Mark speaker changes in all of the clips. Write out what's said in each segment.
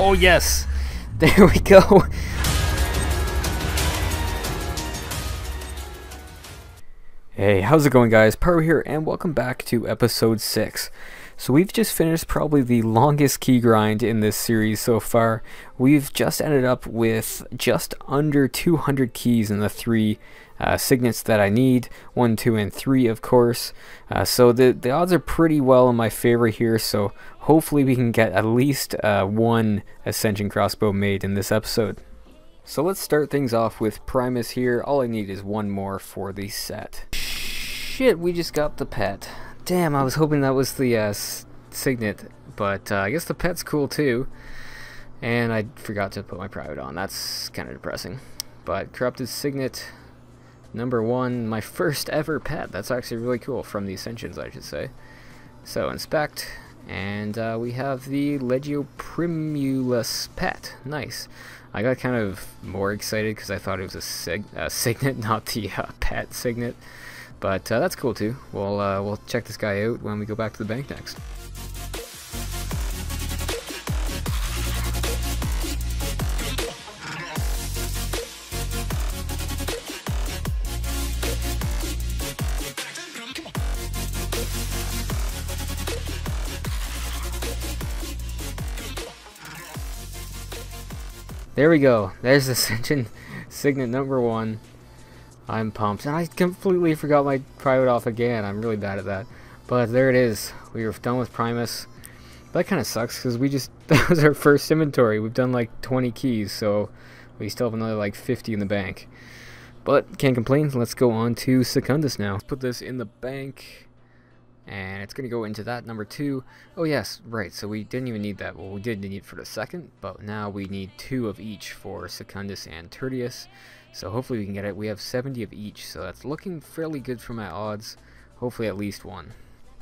Speaker 1: Oh yes! There we go! Hey, how's it going guys? Pyro here and welcome back to episode 6. So we've just finished probably the longest key grind in this series so far. We've just ended up with just under 200 keys in the 3 signets that I need, 1, 2, and 3 of course. So the odds are pretty well in my favor here, so hopefully we can get at least one Ascension Crossbow made in this episode. So let's start things off with Primus here. All I need is one more for the set. Shit, we just got the pet. Damn, I was hoping that was the Signet, but I guess the pet's cool too. And I forgot to put my private on. That's kind of depressing. But Corrupted Signet number 1, my first ever pet. That's actually really cool, from the Ascensions I should say. So inspect, and we have the Legioprimulus pet. Nice. I got kind of more excited because I thought it was a Signet, not the pet Signet. But that's cool too. We'll check this guy out when we go back to the bank next. There we go. There's Ascension Signet number 1. I'm pumped, and I completely forgot my private off again. I'm really bad at that, but there it is. We are done with Primus. That kind of sucks because that was our first inventory. We've done like 20 keys, so we still have another like 50 in the bank. But can't complain. Let's go on to Secundus now. Let's put this in the bank, and it's gonna go into that number 2. Oh yes, right. So we didn't even need that. Well, we did need it for the second, but now we need 2 of each for Secundus and Tertius. So hopefully we can get it. We have 70 of each, so that's looking fairly good for my odds. Hopefully at least 1.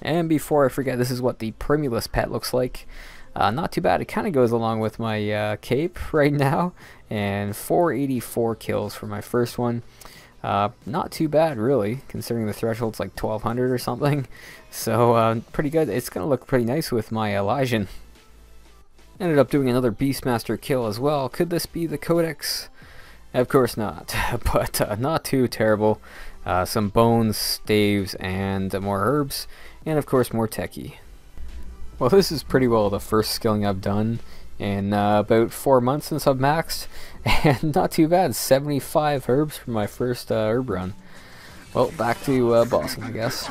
Speaker 1: And before I forget, this is what the Primulus pet looks like. Not too bad. It kind of goes along with my cape right now. And 484 kills for my first one. Not too bad really, considering the threshold's like 1200 or something. So pretty good. It's going to look pretty nice with my Elysian. Ended up doing another Beastmaster kill as well. Could this be the Codex? Of course not, but not too terrible. Some bones, staves, and more herbs, and of course more techie. Well, this is pretty well the first skilling I've done in about 4 months since I've maxed, and not too bad, 75 herbs for my first herb run. Well, back to bossing, I guess.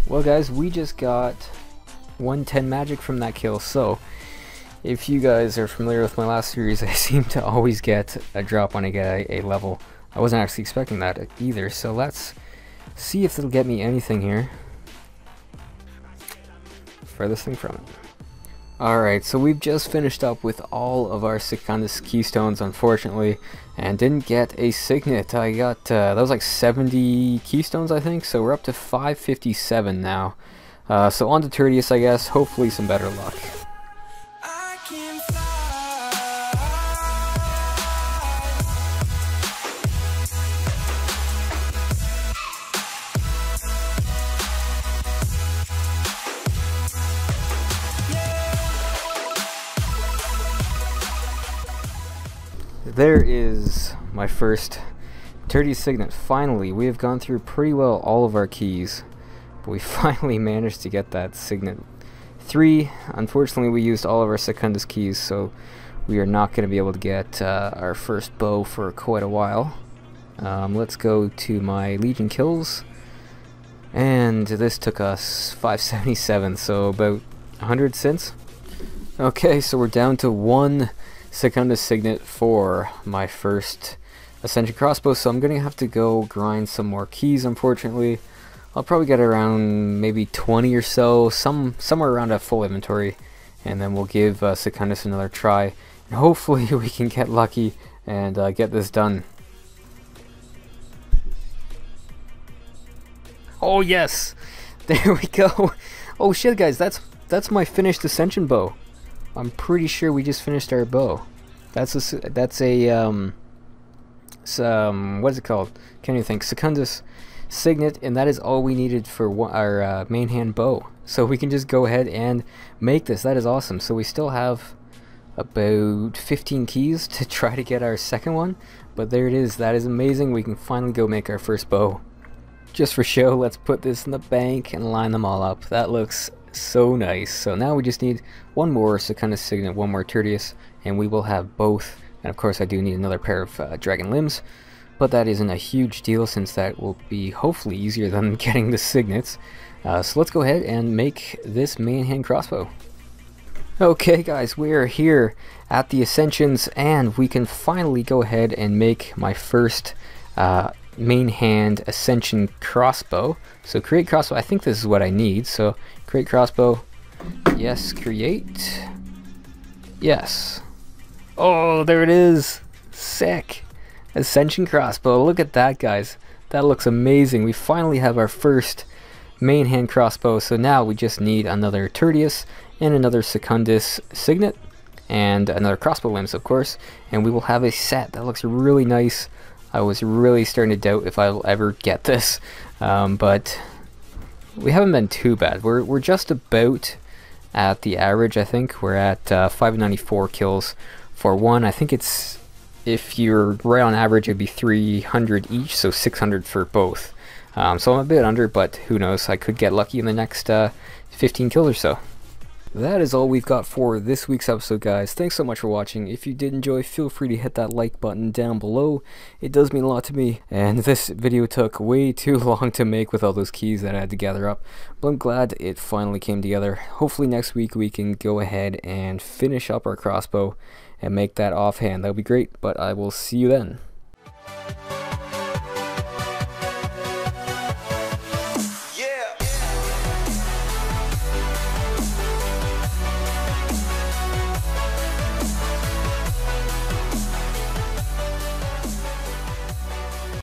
Speaker 1: Well guys, we just got 110 magic from that kill, so if you guys are familiar with my last series, I seem to always get a drop when I get a level. I wasn't actually expecting that either, so let's see if it'll get me anything here. Furthest thing from it. Alright, so we've just finished up with all of our Secundus Keystones, unfortunately, and didn't get a Signet. I got, that was like 70 Keystones, I think, so we're up to 557 now. So on to Tertius, I guess, hopefully some better luck. There is my first Tertius Signet. Finally, we have gone through pretty well all of our keys, but we finally managed to get that Signet 3. Unfortunately, we used all of our Secundus keys, so we are not going to be able to get our first bow for quite a while. Let's go to my Legion kills, and this took us 577, so about 100 since. Okay, so we're down to 1 Secundus Signet for my first Ascension Crossbow, so I'm gonna have to go grind some more keys. Unfortunately, I'll probably get around maybe 20 or so, somewhere around a full inventory, and then we'll give Secundus another try, and hopefully we can get lucky and get this done. Oh yes, there we go. Oh shit, guys, that's my finished Ascension bow. I'm pretty sure we just finished our bow. That's a what is it called? Can't even think. Secundus signet, and that is all we needed for our main hand bow. So we can just go ahead and make this. That is awesome. So we still have about 15 keys to try to get our second one, but there it is. That is amazing. We can finally go make our first bow. Just for show, let's put this in the bank and line them all up. That looks so nice. So now we just need one more, so kind of signet, one more Tertius, and we will have both. And of course I do need another pair of dragon limbs, but that isn't a huge deal since that will be hopefully easier than getting the signets. So let's go ahead and make this main hand crossbow. Okay guys, we are here at the Ascensions, and we can finally go ahead and make my first main hand Ascension crossbow. So create crossbow, I think this is what I need. So create crossbow, yes, create, yes. Oh, there it is, sick. Ascension crossbow, look at that guys, that looks amazing. We finally have our first main hand crossbow, so now we just need another Tertius and another Secundus Signet and another crossbow limbs, of course, and we will have a set that looks really nice. I was really starting to doubt if I'll ever get this, but we haven't been too bad. We're just about at the average. I think we're at 594 kills for one. I think it's, if you're right on average, it'd be 300 each, so 600 for both. So I'm a bit under, but who knows, I could get lucky in the next 15 kills or so. That is all we've got for this week's episode, guys. Thanks so much for watching. If you did enjoy, feel free to hit that like button down below. It does mean a lot to me, and this video took way too long to make with all those keys that I had to gather up, but I'm glad it finally came together. Hopefully next week we can go ahead and finish up our crossbow and make that offhand. That would be great, but I will see you then.